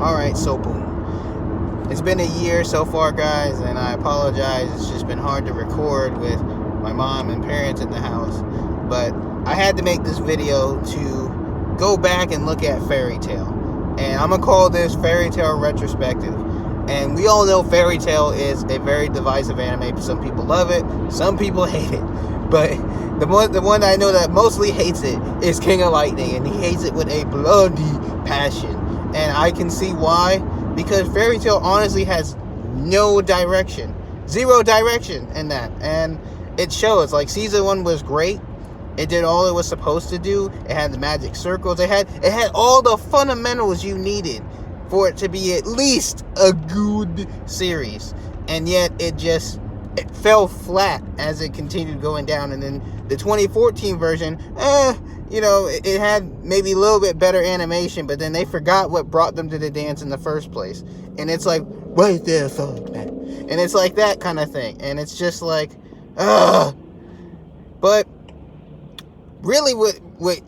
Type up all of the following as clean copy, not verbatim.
Alright, so boom. It's been a year so far, guys, and I apologize. It's just been hard to record with my mom and parents in the house. But I had to make this video to go back and look at Fairytail. And I'm going to call this Fairytail Retrospective. And we all know Fairytail is a very divisive anime. Some people love it, some people hate it. But the one I know that mostly hates it is King of Lightning, and he hates it with a bloody passion. And I can see why, because Fairytail honestly has no direction, zero direction in that, and it shows. Like, season 1 was great. It did all it was supposed to do. It had the magic circles. It had all the fundamentals you needed for it to be at least a good series. And yet it fell flat as it continued going down. And then the 2014 version, it had maybe a little bit better animation, but then they forgot what brought them to the dance in the first place. And it's like, what the fuck, man? And it's like that kind of thing. And it's just like, ugh. But really what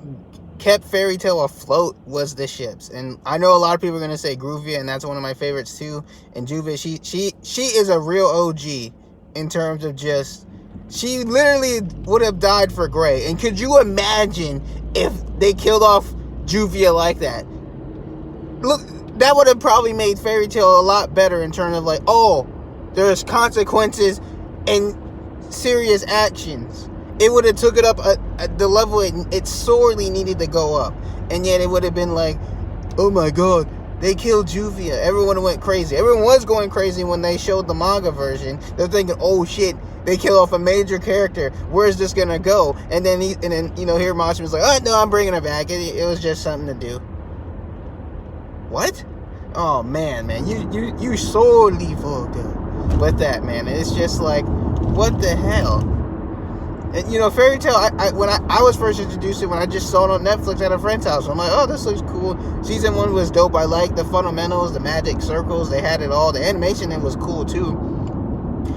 kept Fairytail afloat was the ships. And I know a lot of people are going to say Groovia, and that's one of my favorites too. And Juvia, she is a real OG in terms of just, she literally would have died for Gray. And could you imagine if they killed off Juvia like that? Look, that would have probably made Fairytail a lot better in terms of like, oh, there's consequences and serious actions. It would have took it up at the level it sorely needed to go up. And yet it would have been like, oh my god, they killed Juvia. Everyone went crazy. Everyone was going crazy when they showed the manga version. They're thinking, oh shit, they kill off a major character. Where's this gonna go? And then here Mashima was like, oh no, I'm bringing her back. It was just something to do. What? Oh man, you sorely fucked up with that, man. And it's just like, what the hell? And Fairytail, when I was first introduced to it, when I just saw it on Netflix at a friend's house, I'm like, oh, this looks cool. Season 1 was dope. I liked the fundamentals, the magic circles, they had it all. The animation, it was cool too.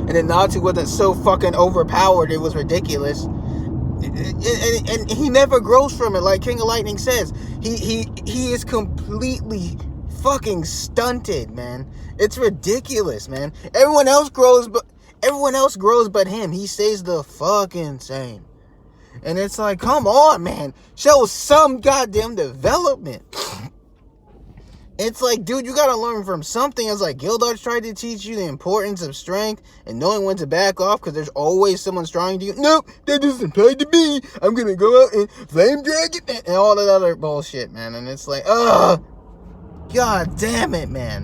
And then Natsu wasn't so fucking overpowered, it was ridiculous. And he never grows from it, like King of Lightning says. He is completely fucking stunted, man. It's ridiculous, man. Everyone else grows but him. He stays the fucking same. And it's like, come on, man. Show some goddamn development. It's like, dude, you gotta learn from something. It's like Gildarts tried to teach you the importance of strength and knowing when to back off, because there's always someone strong to you. Nope, that doesn't apply to me. I'm gonna go out and flame dragon and all that other bullshit, man. And it's like, ugh. God damn it, man.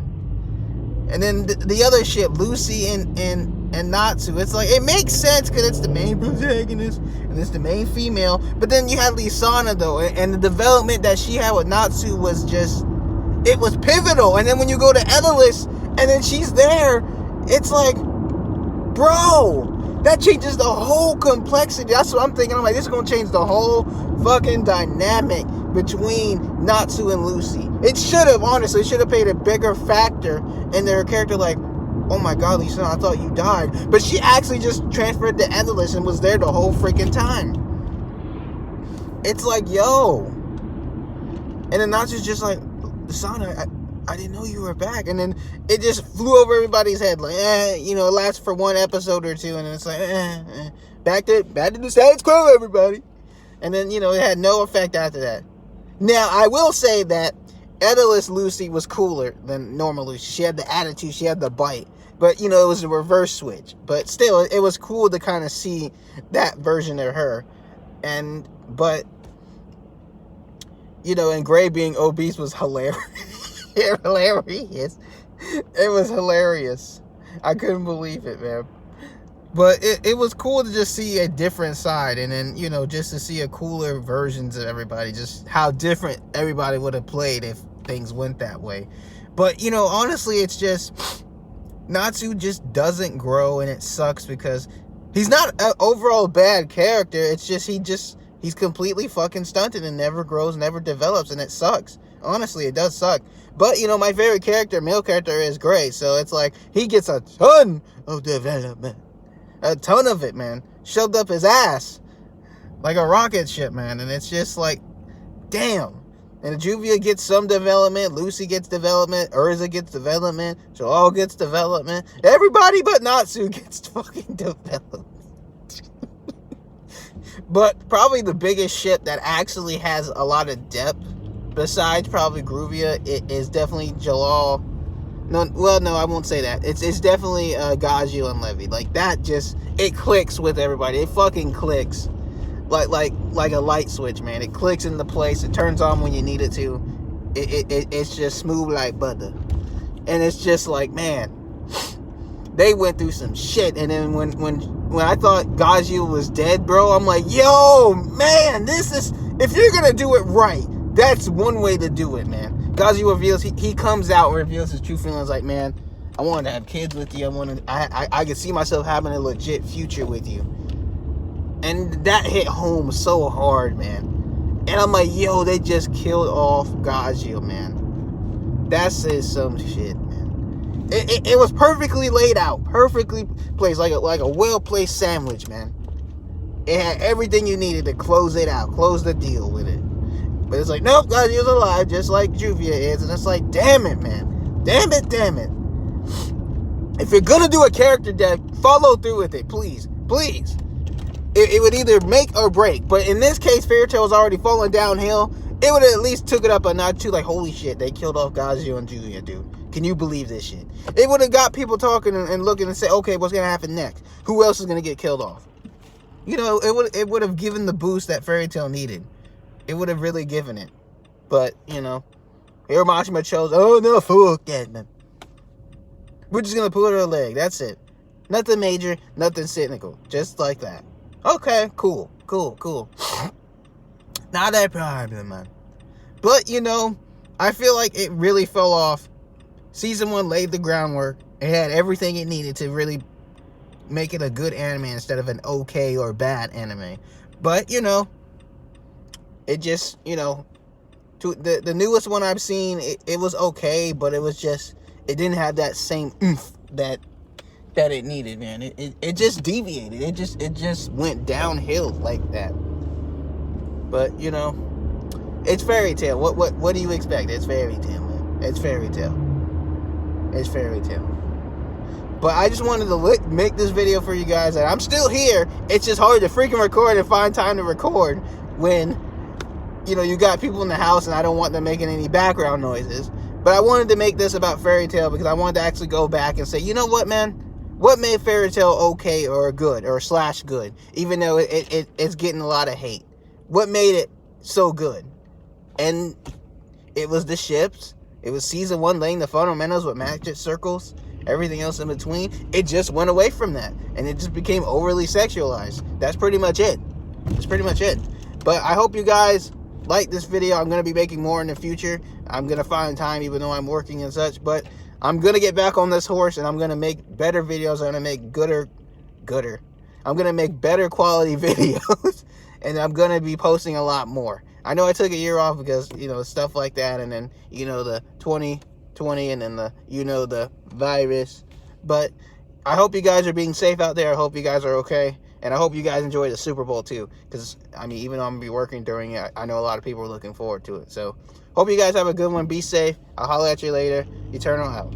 And then the other ship, Lucy and Natsu, it's like, it makes sense because it's the main protagonist and it's the main female. But then you had Lisana, though, and the development that she had with Natsu was just, it was pivotal. And then when you go to Edelus and then she's there, it's like, bro, that changes the whole complexity. That's what I'm thinking. I'm like, this is going to change the whole fucking dynamic between Natsu and Lucy. It should have, honestly, played a bigger factor in their character. Like, oh my god, Lisa, I thought you died. But she actually just transferred to Endless and was there the whole freaking time. It's like, yo. And then Natsu's just like, Sana, I didn't know you were back. And then it just flew over everybody's head. Like, it lasts for one episode or two. And then it's like, back to the status quo, everybody. And then, it had no effect after that. Now, I will say that Edelus Lucy was cooler than normal Lucy. She had the attitude, she had the bite. But, it was a reverse switch. But still, it was cool to kind of see that version of her. And Gray being obese was hilarious. Hilarious. It was hilarious. I couldn't believe it, man. But it was cool to just see a different side. And then, just to see a cooler versions of everybody. Just how different everybody would have played if things went that way. But, honestly, it's just, Natsu just doesn't grow, and it sucks because he's not an overall bad character. It's just, he's completely fucking stunted and never grows, never develops, and it sucks. Honestly, it does suck. But, my favorite character, male character, is Gray. So it's like, he gets a ton of development. A ton of it, man. Shoved up his ass like a rocket ship, man. And it's just like, damn. And Juvia gets some development. Lucy gets development. Urza gets development. Jalal gets development. Everybody but Natsu gets fucking development. But probably the biggest ship that actually has a lot of depth, besides probably Gruvia, it is definitely Jalal. No, well, no, I won't say that. It's definitely Gaju and Levy. Like, that just, it clicks with everybody. It fucking clicks. Like a light switch, man. It clicks into place. It turns on when you need it to. It's just smooth like butter. And it's just like, man, they went through some shit. And then when I thought Gaju was dead, bro, I'm like, yo, man, this is, if you're gonna do it right, that's one way to do it, man. Gaju reveals, he comes out and reveals his true feelings, like, man, I wanted to have kids with you. I could see myself having a legit future with you. And that hit home so hard, man. And I'm like, yo, they just killed off Gaju, man. That says some shit, man. It was perfectly laid out, perfectly placed, like a well-placed sandwich, man. It had everything you needed to close it out, close the deal with it. But it's like, nope, Gaju's alive, just like Juvia is. And it's like, damn it, man. Damn it. If you're gonna do a character death, follow through with it, please. Please. It would either make or break. But in this case, Fairytail was already falling downhill. It would have at least took it up a notch too. Like, holy shit, they killed off Gaju and Juvia, dude. Can you believe this shit? It would have got people talking and looking and say, okay, what's gonna happen next? Who else is gonna get killed off? You know, it would have given the boost that Fairytail needed. It would have really given it. But, you know, Hiramashima chose, oh no, fuck that, man. We're just gonna pull her leg. That's it. Nothing major, nothing cynical. Just like that. Okay, cool. Not that problem, man. But, you know, I feel like it really fell off. Season 1 laid the groundwork. It had everything it needed to really make it a good anime instead of an okay or bad anime. But, you know, it just, you know, the newest one I've seen, it was okay, but it was just, it didn't have that same oomph that it needed, man. It just deviated. It just went downhill like that. But, you know, it's Fairytail. What do you expect? It's Fairytail, man. It's Fairytail. But I just wanted to make this video for you guys. And I'm still here. It's just hard to freaking record and find time to record when, you know, you got people in the house and I don't want them making any background noises. But I wanted to make this about Fairytail because I wanted to actually go back and say, you know what, man? What made Fairytail okay or good or / good, even though it's getting a lot of hate? What made it so good? And it was the ships. It was season 1 laying the fundamentals with magic circles, everything else in between. It just went away from that, and it just became overly sexualized. That's pretty much it. But I hope you guys like this video. I'm going to be making more in the future. I'm going to find time, even though I'm working and such. But I'm going to get back on this horse, and I'm going to make better videos. I'm going to make gooder. I'm going to make better quality videos, and I'm going to be posting a lot more. I know I took a year off because, you know, stuff like that, and then, you know, the 2020, and then the, you know, the virus. But I hope you guys are being safe out there. I hope you guys are okay. And I hope you guys enjoy the Super Bowl too. Because, I mean, even though I'm going to be working during it, I know a lot of people are looking forward to it. So, hope you guys have a good one. Be safe. I'll holler at you later. Eternal out.